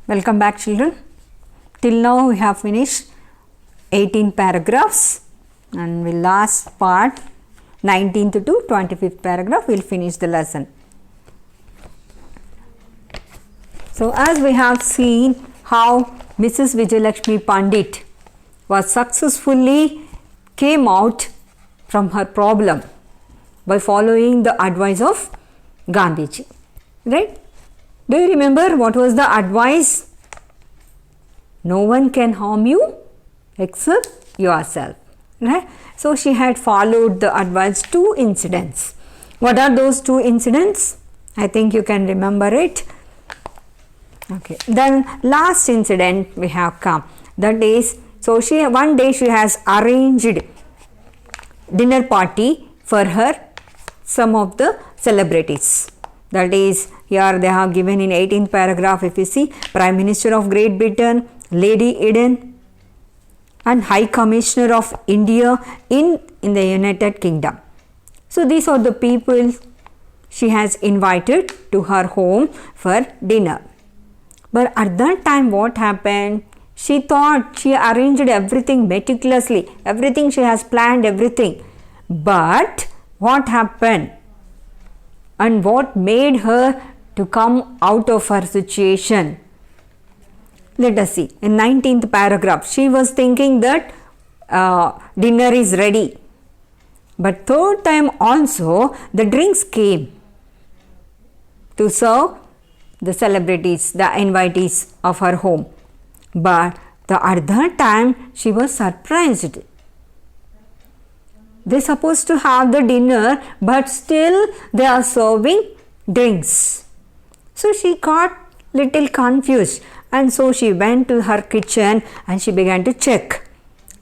Welcome back, children. Till now we have finished 18 paragraphs and we last part 19th to 25th paragraph we will finish the lesson. So as we have seen how Mrs. Vijayalakshmi Pandit was successfully came out from her problem by following the advice of Gandhiji, right? Do you remember what was the advice? No one can harm you except yourself, right? So she had followed the advice. Two incidents. What are those two incidents? I think you can remember it. Okay. Then last incident we have come. That is, so one day she has arranged dinner party for her some of the celebrities. That is, here they have given in 18th paragraph, if you see, Prime Minister of Great Britain, Lady Eden, and High Commissioner of India in the United Kingdom. So these are the people she has invited to her home for dinner. But at that time what happened? She thought she arranged everything meticulously, everything she has planned, everything. But what happened? And what made her to come out of her situation? Let us see. In 19th paragraph, she was thinking that dinner is ready. But third time also, the drinks came to serve the celebrities, the invitees of her home. But at that time, she was surprised. They are supposed to have the dinner, but still they are serving drinks. So she got little confused, and so she went to her kitchen and she began to check.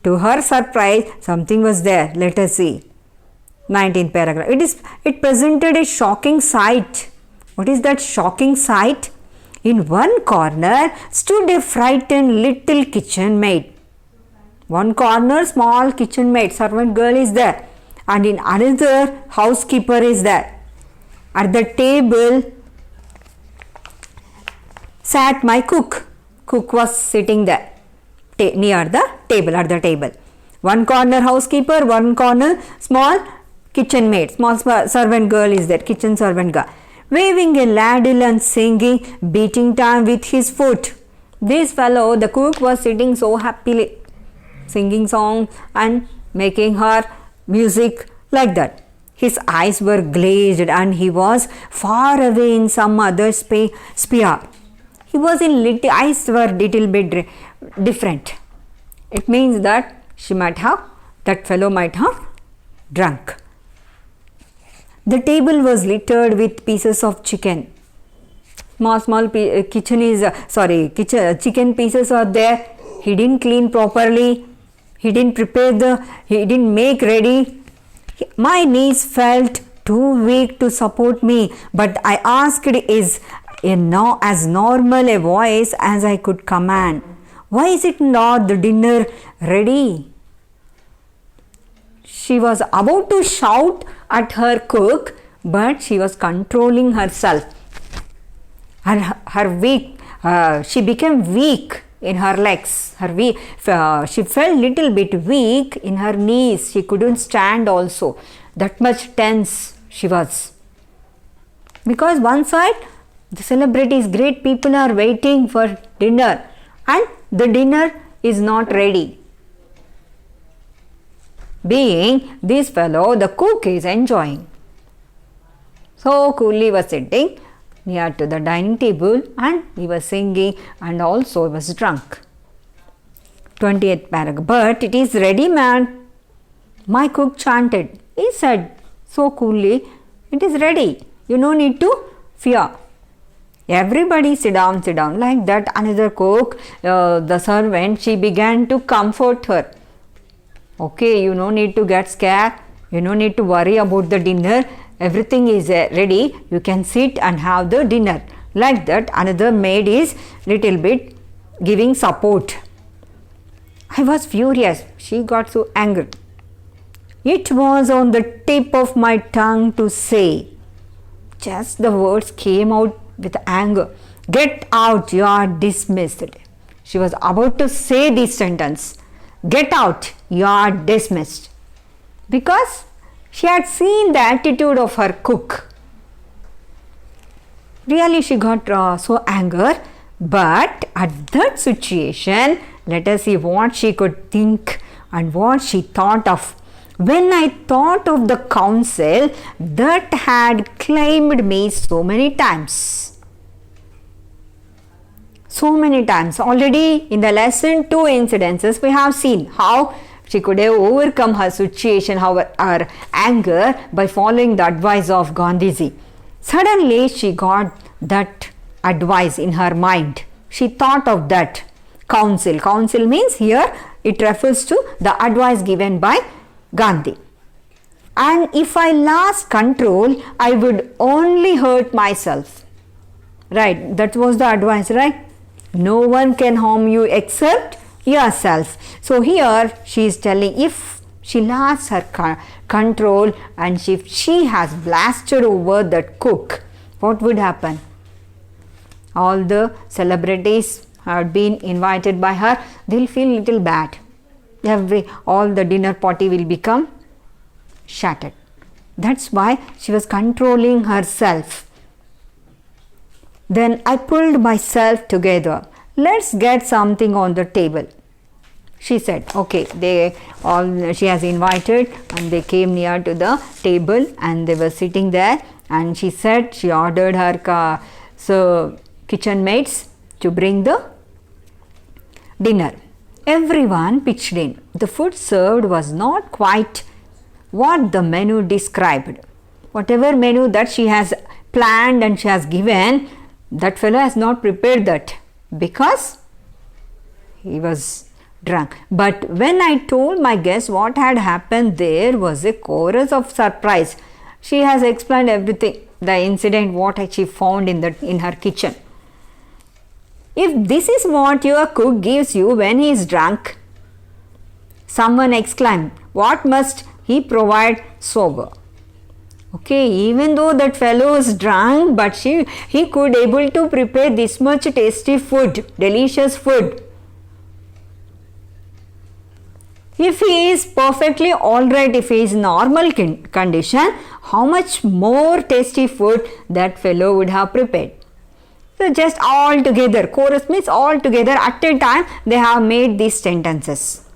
To her surprise, something was there. Let us see. 19th paragraph. It presented a shocking sight. What is that shocking sight? In one corner stood a frightened little kitchen maid. One corner, small kitchen maid, servant girl is there, and in another, housekeeper is there. At the table sat my cook. Cook was sitting there near the table, at the table. One corner housekeeper, one corner small kitchen maid, small servant girl is there, kitchen servant girl, waving a ladle and singing, beating time with his foot. This fellow, the cook, was sitting so happily, singing song and making her music like that. His eyes were glazed and he was far away in some other sphere. He was in little, eyes were little bit different. It means that that fellow might have drunk. The table was littered with pieces of chicken. Small chicken pieces are there. He didn't clean properly. He didn't he didn't make ready. My knees felt too weak to support me, but I asked as normal a voice as I could command, "Why is it not the dinner ready?" She was about to shout at her cook, but she was controlling herself. She became weak in her legs. She felt little bit weak in her knees. She couldn't stand also. That much tense she was. Because one side, the celebrities, great people are waiting for dinner and the dinner is not ready. Being this fellow, the cook is enjoying. So coolly was sitting near to the dining table and he was singing and also he was drunk. 20th paragraph. "But it is ready, man," my cook chanted. He said so coolly, "It is ready. You no need to fear. Everybody sit down. Like that, another cook, the servant, she began to comfort her. Okay, you no need to get scared. You no need to worry about the dinner. Everything is ready. You can sit and have the dinner. Like that, another maid is little bit giving support. I was furious. She got so angry. It was on the tip of my tongue to say. Just the words came out with anger. Get out, you are dismissed. She was about to say this sentence. Get out, you are dismissed. Because she had seen the attitude of her cook. Really, she got so angry. But at that situation, let us see what she could think and what she thought of. When I thought of the counsel that had claimed me so many times. So many times. Already in the lesson 2 incidences, we have seen how she could have overcome her situation, her anger by following the advice of Gandhiji. Suddenly she got that advice in her mind. She thought of that counsel. Counsel means here it refers to the advice given by Gandhi. And if I lost control, I would only hurt myself. Right, that was the advice, right? No one can harm you except yourself. So here she is telling, if she lost her control and if she has blasted over that cook, what would happen? All the celebrities had been invited by her, they'll feel little bad. All the dinner party will become shattered. That's why she was controlling herself. Then I pulled myself together. Let's get something on the table. She said, okay, she has invited and they came near to the table and they were sitting there, and she said she ordered her kitchen maids to bring the dinner. Everyone pitched in. The food served was not quite what the menu described. Whatever menu that she has planned and she has given, that fellow has not prepared that because he was drunk. But when I told my guests what had happened, there was a chorus of surprise. She has explained everything, the incident, what she found in her kitchen. If this is what your cook gives you when he is drunk, someone exclaimed, what must he provide sober? Okay, even though that fellow is drunk, but he could able to prepare this much tasty food, delicious food. If he is perfectly alright, if he is normal condition, how much more tasty food that fellow would have prepared. So just all together, chorus means all together at a time they have made these sentences.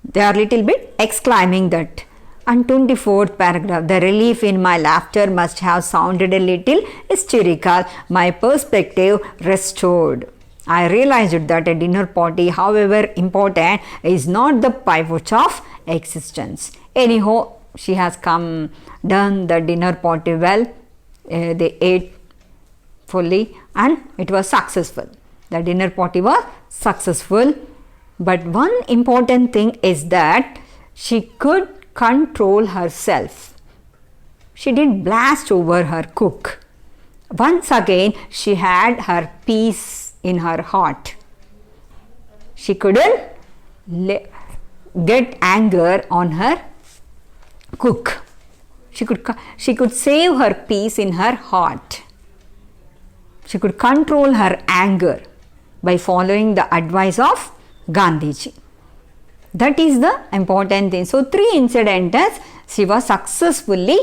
They are little bit exclaiming that. And 24th paragraph, the relief in my laughter must have sounded a little hysterical, my perspective restored. I realized that a dinner party, however important, is not the pivot of existence. Anyhow, she has done the dinner party well. They ate fully and it was successful. The dinner party was successful. But one important thing is that she could control herself. She didn't blast over her cook. Once again, she had her peace in her heart. She couldn't get anger on her cook. She could save her peace in her heart. She could control her anger by following the advice of Gandhiji. That is the important thing. So 3 incidents, she was successfully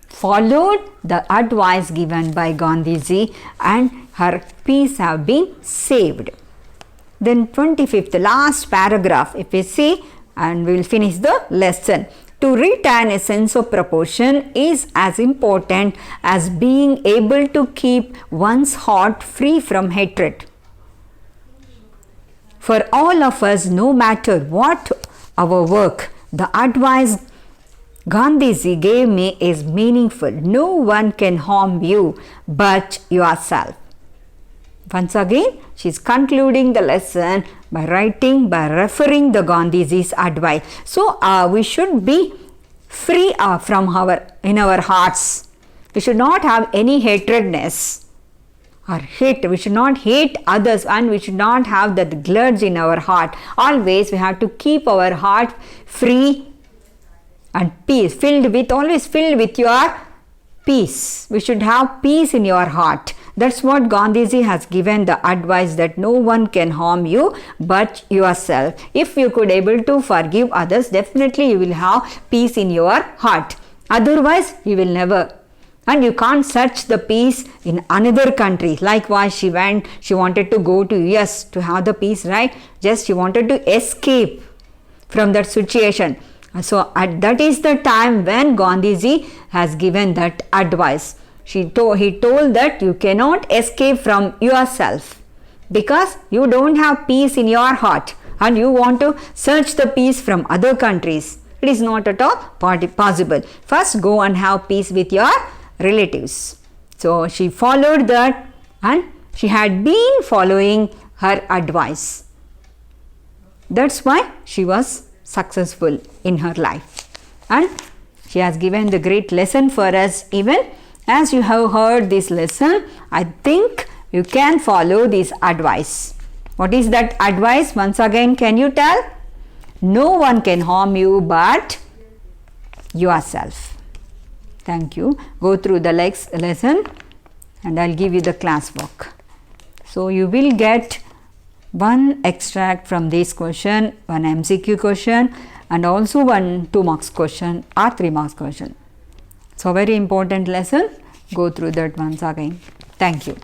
followed the advice given by Gandhiji and her peace have been saved. Then 25th, last paragraph, if we see, and we will finish the lesson. To retain a sense of proportion is as important as being able to keep one's heart free from hatred. For all of us, no matter what our work, the advice Gandhiji gave me is meaningful. No one can harm you but yourself. Once again, she is concluding the lesson by referring the Gandhiji's advice. So, we should be free from in our hearts. We should not have any hatredness or hate. We should not hate others and we should not have that grudge in our heart. Always we have to keep our heart free and peace, always filled with your peace. We should have peace in your heart. That's what Gandhiji has given the advice, that no one can harm you but yourself. If you could able to forgive others, definitely you will have peace in your heart. Otherwise, you will never. And you can't search the peace in another country. Likewise, she wanted to go to US to have the peace, right? Just she wanted to escape from that situation. So that is the time when Gandhiji has given that advice. He told that you cannot escape from yourself because you don't have peace in your heart and you want to search the peace from other countries. It is not at all possible. First, go and have peace with your relatives. So she followed that, and she had been following her advice. That's why she was successful in her life. And she has given the great lesson for us. Even as you have heard this lesson, I think you can follow this advice. What is that advice? Once again, can you tell? No one can harm you but yourself. Thank you. Go through the lesson and I'll give you the class work. So you will get one extract from this question, one MCQ question, and also one 2 marks question or 3 marks question. So very important lesson. Go through that once again. Thank you.